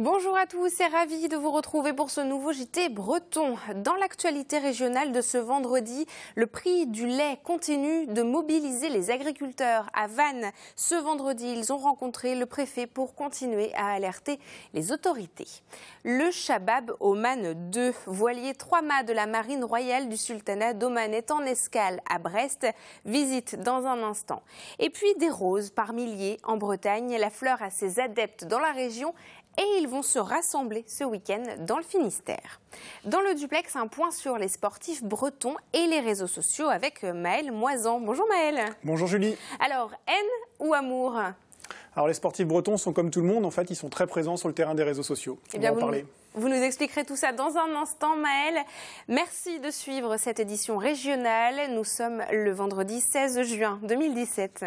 Bonjour à tous et ravi de vous retrouver pour ce nouveau JT breton. Dans l'actualité régionale de ce vendredi, le prix du lait continue de mobiliser les agriculteurs. À Vannes, ce vendredi, ils ont rencontré le préfet pour continuer à alerter les autorités. Le Chabab Oman 2, voilier 3 mâts de la marine royale du sultanat d'Oman, est en escale à Brest. Visite dans un instant. Et puis des roses par milliers en Bretagne. La fleur a ses adeptes dans la région. Et ils vont se rassembler ce week-end dans le Finistère. Dans le duplex, un point sur les sportifs bretons et les réseaux sociaux avec Maël Moisan. Bonjour Maël. Bonjour Julie. Alors, haine ou amour? Alors les sportifs bretons sont comme tout le monde, en fait, ils sont très présents sur le terrain des réseaux sociaux. Eh bien, vous nous expliquerez tout ça dans un instant, Maël. Merci de suivre cette édition régionale. Nous sommes le vendredi 16 juin 2017.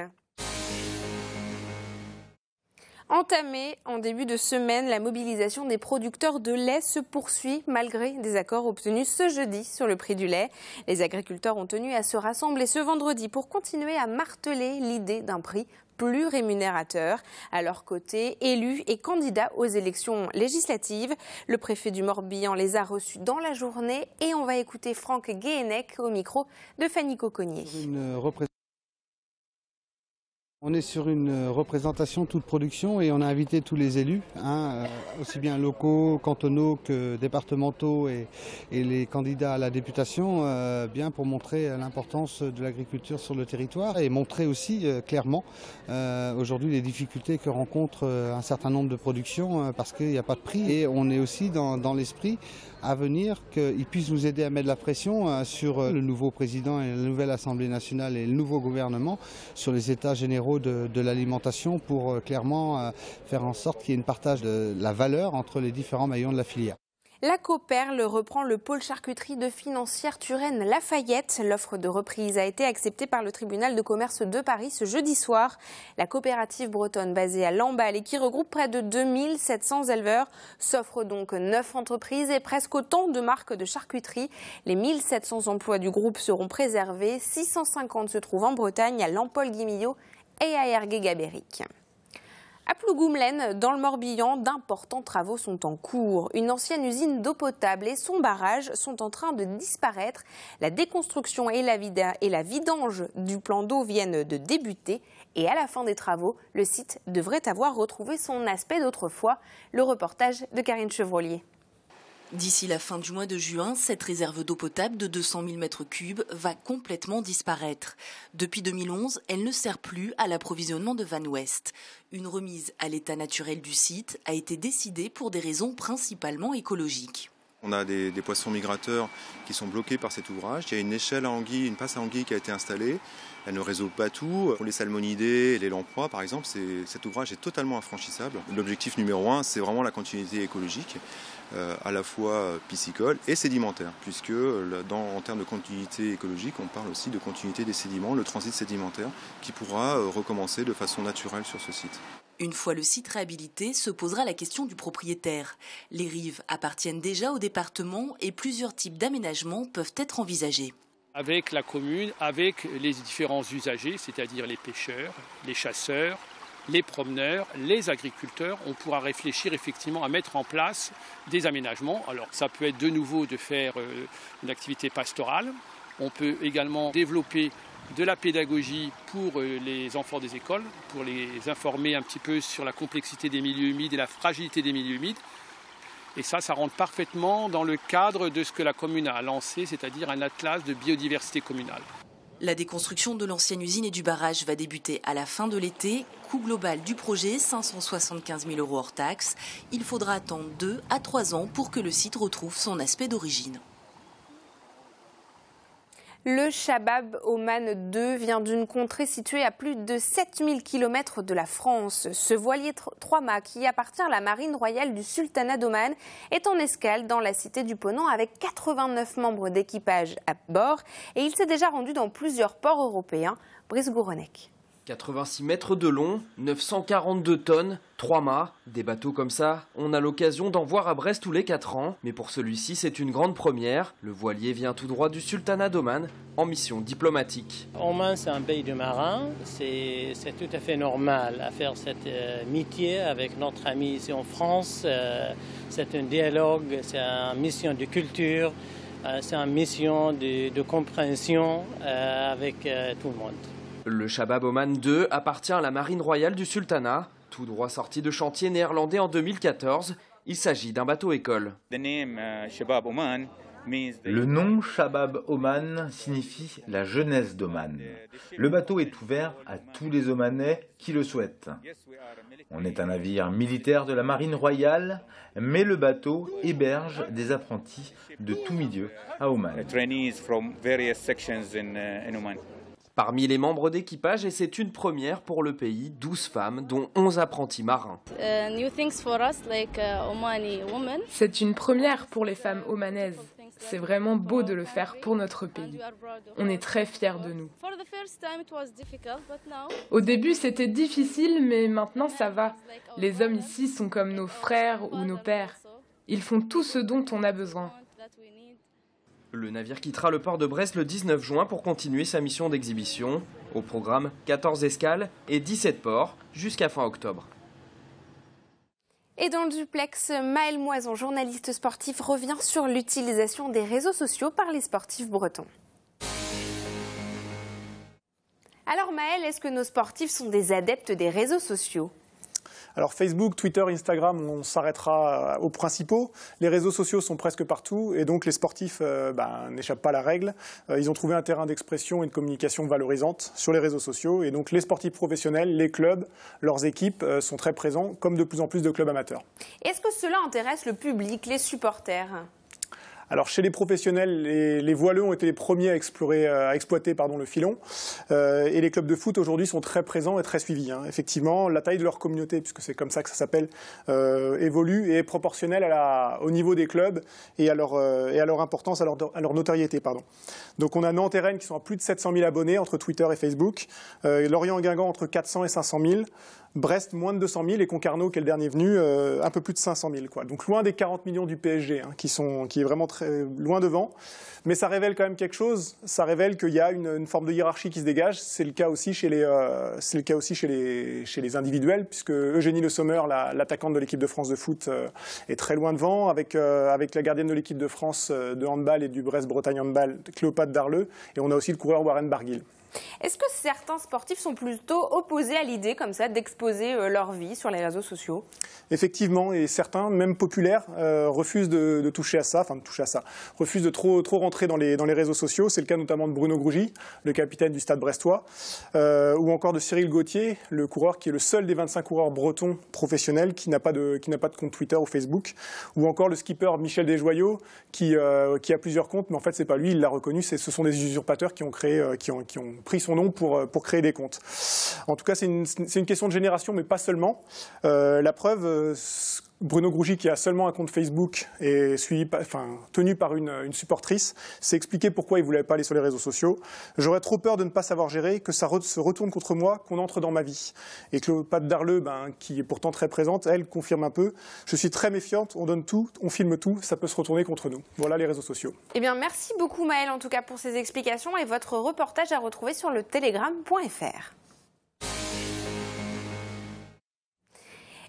Entamée en début de semaine, la mobilisation des producteurs de lait se poursuit malgré des accords obtenus ce jeudi sur le prix du lait. Les agriculteurs ont tenu à se rassembler ce vendredi pour continuer à marteler l'idée d'un prix plus rémunérateur. À leur côté, élus et candidats aux élections législatives. Le préfet du Morbihan les a reçus dans la journée et on va écouter Franck Guéhenec au micro de Fanny Cocognier. On est sur une représentation toute production et on a invité tous les élus, aussi bien locaux, cantonaux que départementaux et les candidats à la députation, bien pour montrer l'importance de l'agriculture sur le territoire et montrer aussi clairement aujourd'hui les difficultés que rencontre un certain nombre de productions parce qu'il n'y a pas de prix. Et on est aussi dans l'esprit à venir qu'ils puissent nous aider à mettre la pression sur le nouveau président et la nouvelle Assemblée nationale et le nouveau gouvernement sur les états généraux de l'alimentation pour clairement faire en sorte qu'il y ait une partage de la valeur entre les différents maillons de la filière. La Coperle reprend le pôle charcuterie de Financière Turenne-Lafayette. L'offre de reprise a été acceptée par le tribunal de commerce de Paris ce jeudi soir. La coopérative bretonne basée à Lamballe et qui regroupe près de 2700 éleveurs s'offre donc 9 entreprises et presque autant de marques de charcuterie. Les 1700 emplois du groupe seront préservés. 650 se trouvent en Bretagne, à Lampol-Guimillot et à Ergué-Gabéric. À Plougoumlaine, dans le Morbihan, d'importants travaux sont en cours. Une ancienne usine d'eau potable et son barrage sont en train de disparaître. La déconstruction et la vidange du plan d'eau viennent de débuter. Et à la fin des travaux, le site devrait avoir retrouvé son aspect d'autrefois. Le reportage de Karine Chevrolier. D'ici la fin du mois de juin, cette réserve d'eau potable de 200 000 m3 va complètement disparaître. Depuis 2011, elle ne sert plus à l'approvisionnement de Vannes Ouest. Une remise à l'état naturel du site a été décidée pour des raisons principalement écologiques. On a des poissons migrateurs qui sont bloqués par cet ouvrage. Il y a une échelle à anguilles, une passe à anguilles qui a été installée. Elle ne résout pas tout. Pour les salmonidés et les lamproies, par exemple, cet ouvrage est totalement infranchissable. L'objectif numéro 1, c'est vraiment la continuité écologique, à la fois piscicole et sédimentaire, puisque en termes de continuité écologique, on parle aussi de continuité des sédiments, le transit sédimentaire, qui pourra recommencer de façon naturelle sur ce site. Une fois le site réhabilité, se posera la question du propriétaire. Les rives appartiennent déjà au département et plusieurs types d'aménagements peuvent être envisagés. Avec la commune, avec les différents usagers, c'est-à-dire les pêcheurs, les chasseurs, les promeneurs, les agriculteurs, on pourra réfléchir effectivement à mettre en place des aménagements. Alors ça peut être de nouveau de faire une activité pastorale. On peut également développer de la pédagogie pour les enfants des écoles, pour les informer un petit peu sur la complexité des milieux humides et la fragilité des milieux humides. Et ça rentre parfaitement dans le cadre de ce que la commune a lancé, c'est-à-dire un atlas de biodiversité communale. La déconstruction de l'ancienne usine et du barrage va débuter à la fin de l'été. Coût global du projet, 575 000 € hors taxes. Il faudra attendre 2 à 3 ans pour que le site retrouve son aspect d'origine. Le Chabab Oman 2 vient d'une contrée située à plus de 7000 km de la France. Ce voilier 3 mâts qui appartient à la marine royale du sultanat d'Oman est en escale dans la cité du Ponant avec 89 membres d'équipage à bord et il s'est déjà rendu dans plusieurs ports européens. Brice Gouronec. 86 mètres de long, 942 tonnes, 3 mâts. Des bateaux comme ça, on a l'occasion d'en voir à Brest tous les 4 ans. Mais pour celui-ci, c'est une grande première. Le voilier vient tout droit du sultanat d'Oman, en mission diplomatique. Oman, c'est un pays de marins. C'est tout à fait normal à faire cette métier avec notre ami ici en France. C'est un dialogue, c'est une mission de culture, c'est une mission de compréhension avec tout le monde. Le Shabab Oman 2 appartient à la marine royale du sultanat, tout droit sorti de chantier néerlandais en 2014. Il s'agit d'un bateau-école. Le nom Shabab Oman signifie la jeunesse d'Oman. Le bateau est ouvert à tous les Omanais qui le souhaitent. On est un navire militaire de la marine royale, mais le bateau héberge des apprentis de tout milieu à Oman. Parmi les membres d'équipage, et c'est une première pour le pays, 12 femmes, dont 11 apprentis marins. C'est une première pour les femmes omanaises. C'est vraiment beau de le faire pour notre pays. On est très fiers de nous. Au début, c'était difficile, mais maintenant ça va. Les hommes ici sont comme nos frères ou nos pères. Ils font tout ce dont on a besoin. Le navire quittera le port de Brest le 19 juin pour continuer sa mission d'exhibition. Au programme, 14 escales et 17 ports jusqu'à fin octobre. Et dans le duplex, Maël Moison, journaliste sportif, revient sur l'utilisation des réseaux sociaux par les sportifs bretons. Alors Maël, est-ce que nos sportifs sont des adeptes des réseaux sociaux ? Alors Facebook, Twitter, Instagram, on s'arrêtera aux principaux. Les réseaux sociaux sont presque partout et donc les sportifs n'échappent pas à la règle. Ils ont trouvé un terrain d'expression et de communication valorisante sur les réseaux sociaux et donc les sportifs professionnels, les clubs, leurs équipes sont très présents comme de plus en plus de clubs amateurs. Est-ce que cela intéresse le public, les supporters ? Alors chez les professionnels, les voileux ont été les premiers à exploiter le filon et les clubs de foot aujourd'hui sont très présents et très suivis. Effectivement, la taille de leur communauté, puisque c'est comme ça que ça s'appelle, évolue et est proportionnelle au niveau des clubs et à leur importance, à leur notoriété. Donc on a Nantes et Rennes qui sont à plus de 700 000 abonnés entre Twitter et Facebook, Lorient et Guingamp entre 400 et 500 000, Brest moins de 200 000 et Concarneau, qui est le dernier venu, un peu plus de 500 000. Donc loin des 40 millions du PSG, qui est vraiment très loin devant. Mais ça révèle quand même quelque chose. Ça révèle qu'il y a une forme de hiérarchie qui se dégage. C'est le cas aussi chez les individuels, puisque Eugénie Le Sommer, l'attaquante de l'équipe de France de foot, est très loin devant, avec la gardienne de l'équipe de France de handball et du Brest-Bretagne handball, Cléopâtre Darleux. Et on a aussi le coureur Warren Barguil. Est-ce que certains sportifs sont plutôt opposés à l'idée comme ça d'exposer leur vie sur les réseaux sociaux ? Effectivement, et certains, même populaires, refusent de toucher à ça, refusent de trop rentrer dans les réseaux sociaux. C'est le cas notamment de Bruno Grougy, le capitaine du Stade brestois, ou encore de Cyril Gauthier, le coureur qui est le seul des 25 coureurs bretons professionnels qui n'a pas de compte Twitter ou Facebook, ou encore le skipper Michel Desjoyaux qui a plusieurs comptes, mais en fait c'est pas lui, il l'a reconnu, ce sont des usurpateurs qui ont pris son nom pour créer des comptes. En tout cas, c'est une question de génération, mais pas seulement. La preuve, Bruno Grougy, qui a seulement un compte Facebook et tenu par une supportrice, s'est expliqué pourquoi il ne voulait pas aller sur les réseaux sociaux. J'aurais trop peur de ne pas savoir gérer, que ça se retourne contre moi, qu'on entre dans ma vie. Et Cléopâtre Darleux, qui est pourtant très présente, elle confirme un peu. Je suis très méfiante, on donne tout, on filme tout, ça peut se retourner contre nous. Voilà les réseaux sociaux. Eh bien, merci beaucoup Maël en tout cas pour ces explications et votre reportage à retrouver sur le telegram.fr.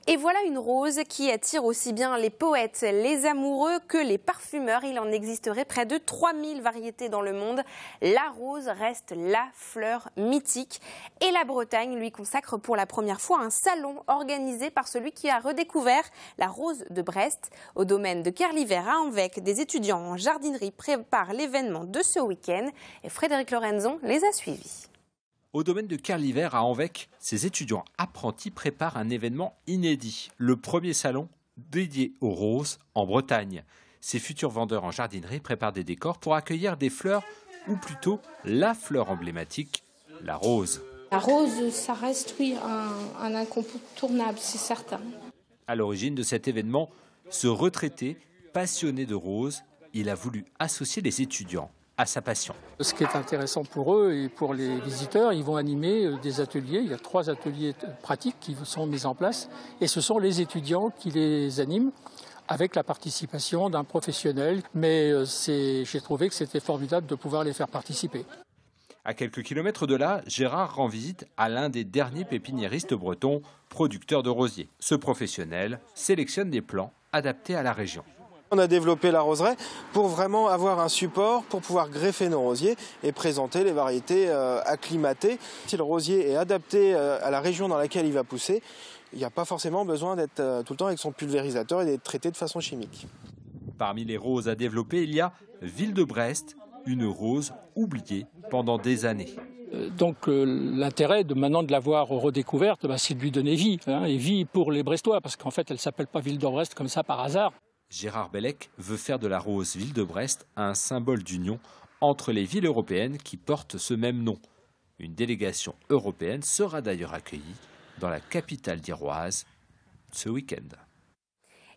Et voilà une rose qui attire aussi bien les poètes, les amoureux que les parfumeurs. Il en existerait près de 3000 variétés dans le monde. La rose reste la fleur mythique. Et la Bretagne lui consacre pour la première fois un salon organisé par celui qui a redécouvert la rose de Brest. Au domaine de Kerliver à Anvec, des étudiants en jardinerie préparent l'événement de ce week-end. Et Frédéric Lorenzon les a suivis. Au domaine de Kerliver à Anvec, ces étudiants apprentis préparent un événement inédit, le premier salon dédié aux roses en Bretagne. Ces futurs vendeurs en jardinerie préparent des décors pour accueillir des fleurs, ou plutôt la fleur emblématique, la rose. La rose, ça reste, oui, un incontournable, c'est certain. À l'origine de cet événement, ce retraité, passionné de roses, il a voulu associer les étudiants. à sa passion. Ce qui est intéressant pour eux et pour les visiteurs, ils vont animer des ateliers. Il y a 3 ateliers pratiques qui sont mis en place et ce sont les étudiants qui les animent avec la participation d'un professionnel. Mais j'ai trouvé que c'était formidable de pouvoir les faire participer. À quelques kilomètres de là, Gérard rend visite à l'un des derniers pépiniéristes bretons, producteurs de rosiers. Ce professionnel sélectionne des plants adaptés à la région. On a développé la roseraie pour vraiment avoir un support pour pouvoir greffer nos rosiers et présenter les variétés acclimatées. Si le rosier est adapté à la région dans laquelle il va pousser, il n'y a pas forcément besoin d'être tout le temps avec son pulvérisateur et d'être traité de façon chimique. Parmi les roses à développer, il y a Ville de Brest, une rose oubliée pendant des années. Donc l'intérêt maintenant de l'avoir redécouverte, c'est de lui donner vie, et vie pour les Brestois, parce qu'en fait elle ne s'appelle pas Ville de Brest comme ça par hasard. Gérard Bellec veut faire de la rose Ville de Brest un symbole d'union entre les villes européennes qui portent ce même nom. Une délégation européenne sera d'ailleurs accueillie dans la capitale d'Iroise ce week-end.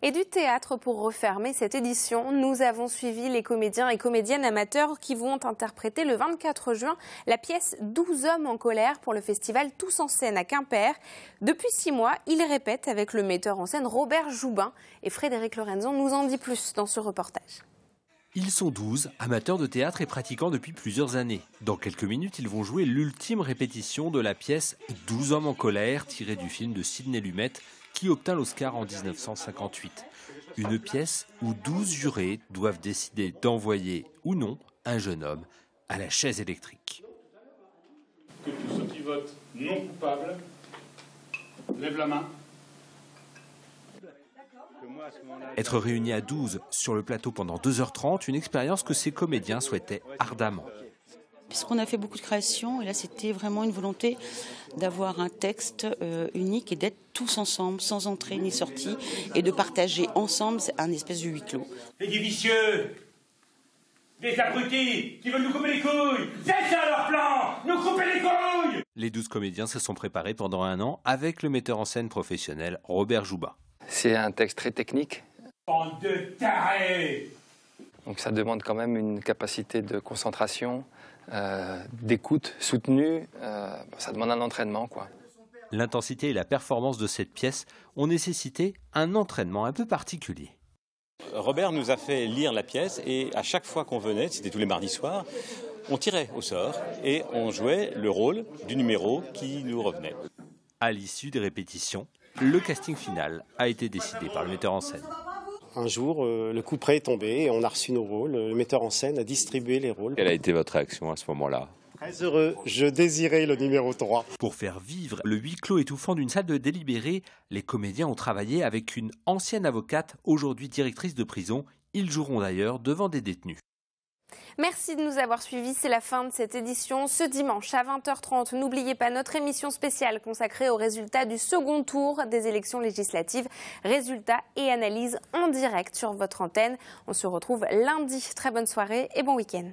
Et du théâtre pour refermer cette édition, nous avons suivi les comédiens et comédiennes amateurs qui vont interpréter le 24 juin la pièce 12 hommes en colère pour le festival Tous en scène à Quimper. Depuis 6 mois, ils répètent avec le metteur en scène Robert Joubin et Frédéric Lorenzon nous en dit plus dans ce reportage. Ils sont 12, amateurs de théâtre et pratiquants depuis plusieurs années. Dans quelques minutes, ils vont jouer l'ultime répétition de la pièce 12 hommes en colère tirée du film de Sidney Lumet qui obtint l'Oscar en 1958. Une pièce où 12 jurés doivent décider d'envoyer ou non un jeune homme à la chaise électrique. Que tous ceux qui votent non coupables lèvent la main. Être réunis à 12 sur le plateau pendant 2h30, une expérience que ces comédiens souhaitaient ardemment. Puisqu'on a fait beaucoup de créations, et là c'était vraiment une volonté d'avoir un texte unique et d'être tous ensemble, sans entrée ni sortie, et de partager ensemble un espèce de huis clos. Les vicieux, des abrutis qui veulent nous couper les couilles, c'est ça leur plan, nous couper les couilles. Les 12 comédiens se sont préparés pendant un an avec le metteur en scène professionnel Robert Joubin. C'est un texte très technique. Bande de tarés. Donc ça demande quand même une capacité de concentration, d'écoute soutenue. Ça demande un entraînement, quoi. L'intensité et la performance de cette pièce ont nécessité un entraînement un peu particulier. Robert nous a fait lire la pièce et à chaque fois qu'on venait, c'était tous les mardis soirs, on tirait au sort et on jouait le rôle du numéro qui nous revenait. À l'issue des répétitions, le casting final a été décidé par le metteur en scène. Un jour, le coup près est tombé et on a reçu nos rôles. Le metteur en scène a distribué les rôles. Quelle a été votre réaction à ce moment-là ? Très heureux, je désirais le numéro 3. Pour faire vivre le huis clos étouffant d'une salle de délibéré, les comédiens ont travaillé avec une ancienne avocate, aujourd'hui directrice de prison. Ils joueront d'ailleurs devant des détenus. Merci de nous avoir suivis, c'est la fin de cette édition. Ce dimanche à 20h30, n'oubliez pas notre émission spéciale consacrée aux résultats du second tour des élections législatives. Résultats et analyses en direct sur votre antenne. On se retrouve lundi. Très bonne soirée et bon week-end.